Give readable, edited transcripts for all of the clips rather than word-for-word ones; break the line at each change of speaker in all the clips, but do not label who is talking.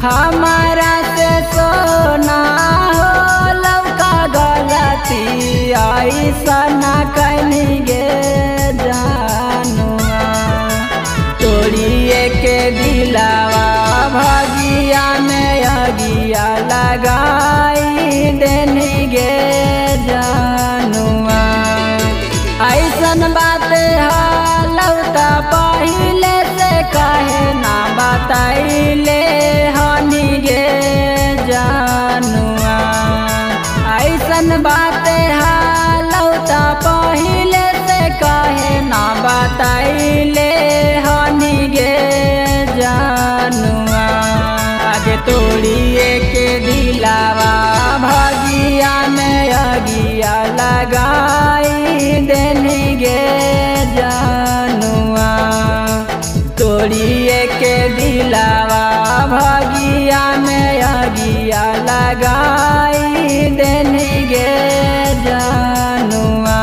हमारा से सोना हो लौका गलती ऐसा न कहीं गे जानुआ। तोड़िए के दिलावा भगिया में अगिया लगाई देनी गे जानुआ। ऐसन बात लौटा पहले से कहे ना बताइले हनी गे जानुआ। ऐसन बात लौटा पहले से कहे ना बताइले हनी गे जानुआ। आगे तोड़िए के दिलावा भगिया में अगिया लगाई देनी गे जानुआ। तोड़िए के दिलावा भगिया में अगिया लगाई देनी गे जानुआ।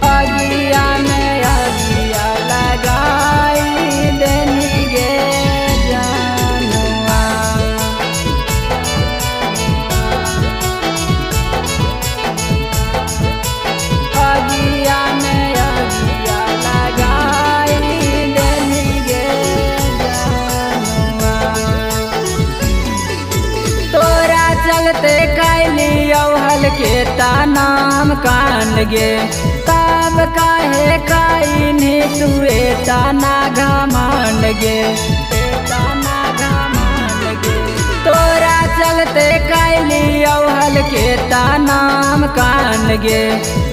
अगिया में अगिया लगाई देनी गे जानुआ। अगिया में अगिया लगाई देनी गे जानुआ। तोरा चलते कैली औहल के नाम कान गे तब काहे काइनी तुए ताना घमंड गे ताना घमंड गे। तोरा चलते कैली औहल के नाम कान गे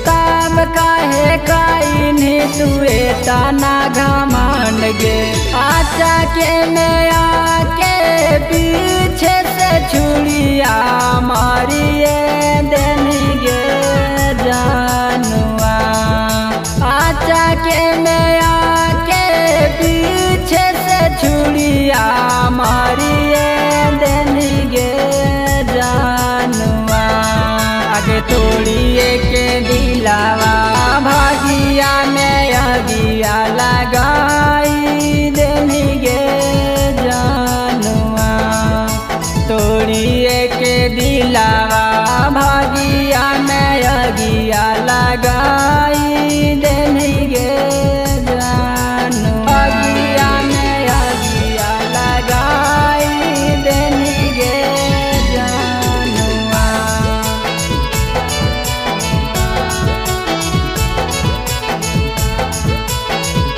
तब काहे काइनी तुए ताना घमंड गे। आचा के में आके पीछे से छुड़िया मारिए देनी गे जानुआ। आचा के में आके पीछे से छुड़िया मारिए देनी गे जानुआ। आगे तोड़िए के दिलावा भागिया में अगिया लगाई देनी गे जानुआ। तोड़िए के दिलावा भागिया में अगिया लगाई देनी गे जानुआ। अगिया में अगिया लगाई देनी गे जानुआ।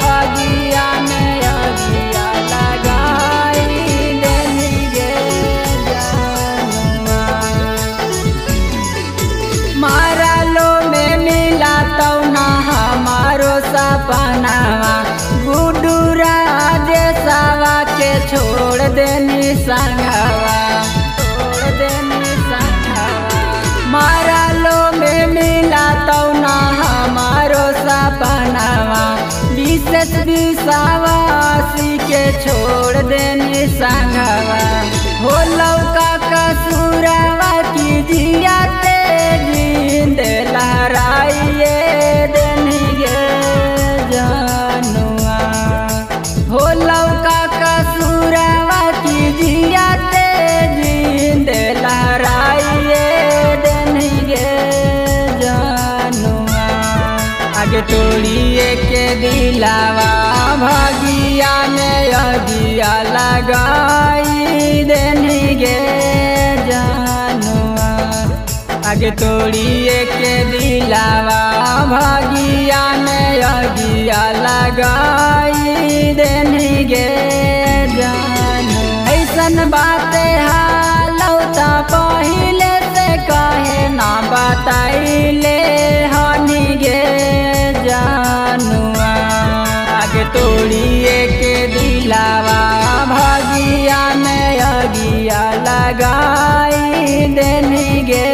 अगिया में अगिया लगाई देनी गे जानुआ। मारा लो में मिला तो ना हमारो सपनावा गुडूरा देसावा के छोड़ देनी संघावा छोड़ देनी संघावा। मारा लो में मिला तो ना हमारो सपनावा विशेष विश्वासी के छोड़ देनी संघावा। हो लौका कसूरावा की जिया जिंद लहराइए देनी गे जानुआ। हो लौका कसूरावा की जिया जिंद लहराइए देनी गे जानुआ। आगे तोड़िए के दिलावा भगिया में अगिया लगाई देनी गे जानुआ। आगे तोड़िए के दिलावा भगिया में अगिया लगाई देनी गे जानुआ। ऐसन बात लौटा पहले से कहे ना बताइले हनी गे जानुआ। आगे तोड़िए के दिलावा भगिया में अगिया लगाई देनी गे